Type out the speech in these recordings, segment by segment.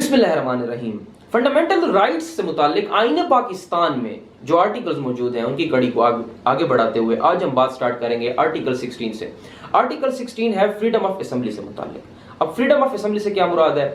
بسم اللہ الرحمن الرحیم۔ فنڈامنٹل رائٹس سے متعلق آئین پاکستان میں جو آرٹیکلز موجود ہیں ان کی کڑی کو آگے بڑھاتے ہوئے آج ہم بات سٹارٹ کریں گے آرٹیکل 16 سے۔ آرٹیکل 16 ہے فریڈم آف اسمبلی سے متعلق۔ اب فریڈم آف اسمبلی سے کیا مراد ہے؟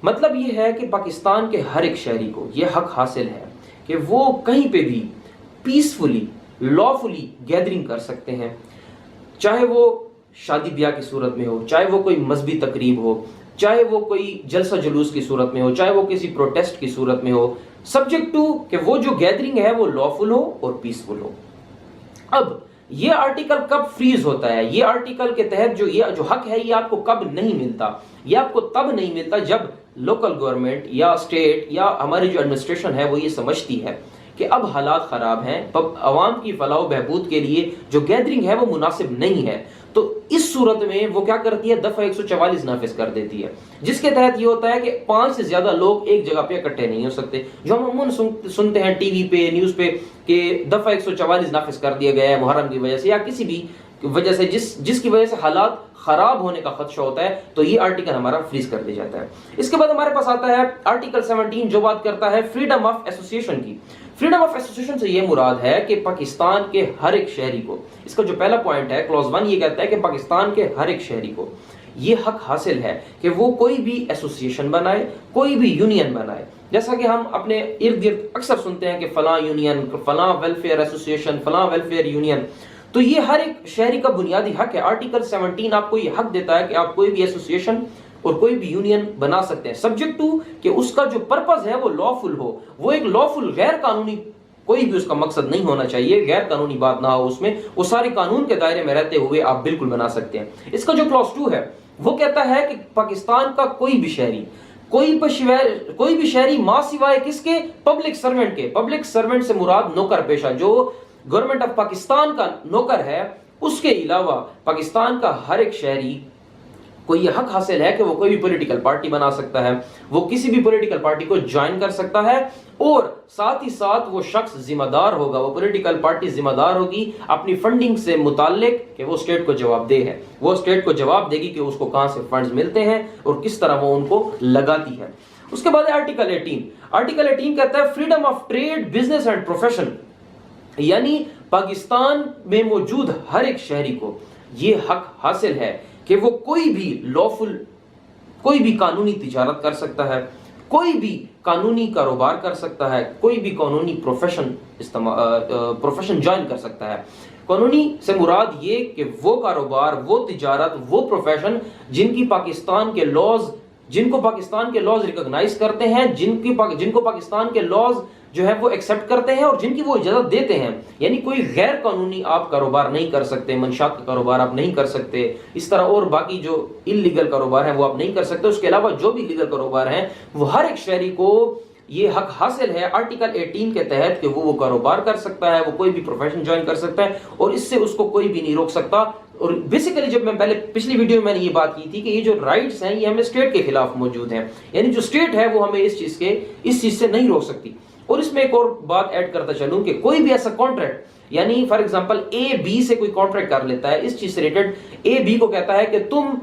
مطلب یہ ہے کہ پاکستان کے ہر ایک شہری کو یہ حق حاصل ہے کہ وہ کہیں پہ بھی پیسفلی لافلی گیدرنگ کر سکتے ہیں، چاہے وہ شادی بیاہ کی صورت میں ہو، چاہے وہ کوئی مذہبی تقریب ہو، چاہے وہ کوئی جلسہ جلوس کی صورت میں ہو، چاہے وہ کسی پروٹیسٹ کی صورت میں ہو، سبجیکٹ ٹو کہ وہ جو گیدرنگ ہے وہ لافل ہو اور پیسفل ہو۔ اب یہ آرٹیکل کب فریز ہوتا ہے؟ یہ آرٹیکل کے تحت جو حق ہے یہ آپ کو کب نہیں ملتا؟ یہ آپ کو تب نہیں ملتا جب لوکل گورنمنٹ یا اسٹیٹ یا ہماری جو ایڈمنسٹریشن ہے وہ یہ سمجھتی ہے کہ اب حالات خراب ہیں، عوام کی فلاح و بہبود کے لیے جو گیدرنگ ہے وہ مناسب نہیں ہے، تو اس صورت میں وہ کیا کرتی ہے؟ دفعہ 144 نافذ کر دیتی ہے، جس کے تحت یہ ہوتا ہے کہ 5 سے زیادہ لوگ ایک جگہ پہ اکٹھے نہیں ہو سکتے۔ جو ہم عموماً سنتے ہیں ٹی وی پہ، نیوز پہ کہ دفعہ 144 نافذ کر دیا گیا ہے محرم کی وجہ سے یا کسی بھی وجہ سے جس کی وجہ سے حالات خراب ہونے کا خدشہ ہوتا ہے، تو یہ آرٹیکل ہمارا فریز کر دیا جاتا ہے۔ اس کے بعد ہمارے پاس آتا ہے آرٹیکل 17 جو بات کرتا ہے فریڈم آف ایسوسیشن کی۔ فریڈم آف ایسوسیشن سے یہ مراد ہے کہ پاکستان کے ہر ایک شہری کو، اس کا جو پہلا پوائنٹ ہے کلوز 1 یہ کہتا ہے کہ پاکستان کے ہر ایک شہری کو یہ حق حاصل ہے کہ وہ کوئی بھی ایسوسیشن بنائے، کوئی بھی یونین بنائے۔ جیسا کہ ہم اپنے ارد گرد اکثر سنتے ہیں کہ فلاں یونین، فلاں ویلفیئر ایسوسیشن، فلاں ویلفیئر یونین، تو یہ ہر ایک شہری کا بنیادی حق ہے۔ آرٹیکل 17 آپ کو یہ حق دیتا ہے کہ آپ کوئی بھی ایسوسیشن اور کوئی بھی یونین بنا سکتے ہیں، سبجیکٹ ٹو کہ اس کا جو پرپز ہے وہ لافل ہو، وہ ایک لافل غیر قانونی کوئی بھی اس کا مقصد نہیں ہونا چاہیے، غیر قانونی بات نہ ہو اس میں، وہ ساری قانون کے دائرے میں رہتے ہوئے آپ بالکل بنا سکتے ہیں۔ اس کا جو کلوز 2 ہے وہ کہتا ہے کہ پاکستان کا کوئی بھی شہری ماں سوائے کس کے؟ پبلک سرونٹ کے۔ پبلک سرونٹ سے مراد نوکر پیشہ، جو گورنمنٹ آف پاکستان کا نوکر ہے، اس کے علاوہ پاکستان کا ہر ایک شہری کو یہ حق حاصل ہے کہ وہ کوئی بھی پولیٹیکل پارٹی بنا سکتا ہے، وہ کسی بھی پولیٹیکل پارٹی کو جوائن کر سکتا ہے، اور ساتھ ہی ساتھ وہ شخص ذمہ دار ہوگا، وہ پولیٹیکل پارٹی ذمہ دار ہوگی اپنی فنڈنگ سے متعلق کہ وہ اسٹیٹ کو جواب دہ ہے، وہ اسٹیٹ کو جواب دے گی کہ اس کو کہاں سے فنڈز ملتے ہیں اور کس طرح وہ ان کو لگاتی ہے۔ اس کے بعد آرٹیکل 18۔ آرٹیکل 18 کہتا ہے freedom of trade, business and profession, یعنی پاکستان میں موجود ہر ایک شہری کو یہ حق حاصل ہے کہ وہ کوئی بھی لافل، کوئی بھی قانونی تجارت کر سکتا ہے، کوئی بھی قانونی کاروبار کر سکتا ہے، کوئی بھی قانونی پروفیشن جوائن کر سکتا ہے۔ قانونی سے مراد یہ کہ وہ کاروبار، وہ تجارت، وہ پروفیشن جن کو پاکستان کے لاز ریکگنائز کرتے ہیں، جن کو پاکستان کے لاز جو ہے وہ ایکسپٹ کرتے ہیں اور جن کی وہ اجازت دیتے ہیں، یعنی کوئی غیر قانونی آپ کاروبار نہیں کر سکتے، منشیات کا کاروبار آپ نہیں کر سکتے، اس طرح اور باقی جو انلیگل کاروبار ہیں وہ آپ نہیں کر سکتے۔ اس کے علاوہ جو بھی لیگل کاروبار ہیں وہ ہر ایک شہری کو یہ حق حاصل ہے آرٹیکل 18 کے تحت کہ وہ کاروبار کر سکتا ہے، وہ کوئی بھی پروفیشن جوائن کر سکتا ہے اور اس سے اس کو کوئی بھی نہیں روک سکتا۔ اور بیسیکلی جب میں پچھلی ویڈیو میں نے یہ بات کی تھی کہ یہ جو رائٹس ہیں یہ ہمیں اسٹیٹ کے خلاف موجود ہیں، یعنی جو اسٹیٹ ہے وہ ہمیں اس چیز سے نہیں روک سکتی۔ اور اس میں ایک اور بات ایڈ کرتا چلوں کہ کوئی بھی ایسا کانٹریکٹ، یعنی فار ایگزامپل اے بی سے کوئی کانٹریکٹ کر لیتا ہے، اس چیز سے ریلیٹڈ اے بی کو کہتا ہے کہ تم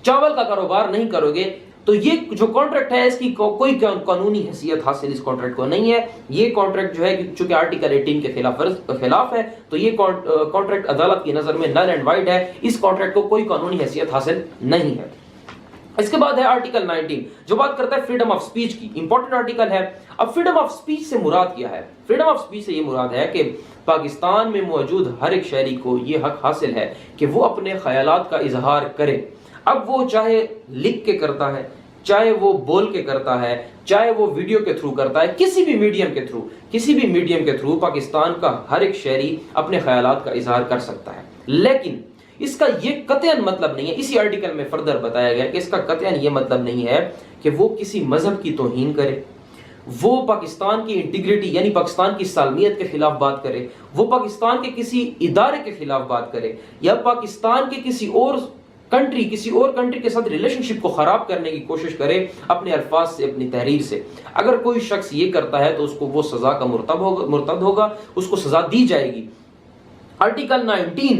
چاول کا کاروبار نہیں کرو گے، تو یہ جو کانٹریکٹ ہے اس کی کوئی قانونی حیثیت حاصل اس کانٹریکٹ کو نہیں ہے۔ یہ کانٹریکٹ جو ہے چونکہ آرٹیکل 18 کے خلاف ہے تو یہ کانٹریکٹ عدالت کی نظر میں نل اینڈ وائڈ ہے، اس کانٹریکٹ کو کوئی قانونی حیثیت حاصل نہیں ہے۔ اس کے بعد ہے آرٹیکل 19 جو بات کرتا ہے فریڈم آف سپیچ کی، امپورٹنٹ آرٹیکل ہے۔ اب فریڈم آف سپیچ سے مراد کیا ہے؟ فریڈم آف سپیچ سے یہ مراد ہے کہ پاکستان میں موجود ہر ایک شہری کو یہ حق حاصل ہے کہ وہ اپنے خیالات کا اظہار کرے، اب وہ چاہے لکھ کے کرتا ہے، چاہے وہ بول کے کرتا ہے، چاہے وہ ویڈیو کے تھرو کرتا ہے، کسی بھی میڈیم کے تھرو پاکستان کا ہر ایک شہری اپنے خیالات کا اظہار کر سکتا ہے۔ لیکن اس کا یہ قطعاً مطلب نہیں ہے، اسی آرٹیکل میں فردر بتایا گیا کہ اس کا قطعاً یہ مطلب نہیں ہے کہ وہ کسی مذہب کی توہین کرے، وہ پاکستان کی انٹیگریٹی یعنی پاکستان کی سالمیت کے خلاف بات کرے، وہ پاکستان کے کسی ادارے کے خلاف بات کرے، یا پاکستان کے کسی اور کنٹری کے ساتھ ریلیشن شپ کو خراب کرنے کی کوشش کرے اپنے الفاظ سے، اپنی تحریر سے۔ اگر کوئی شخص یہ کرتا ہے تو اس کو وہ سزا کا مرتد ہوگا، اس کو سزا دی جائے گی۔ آرٹیکل 19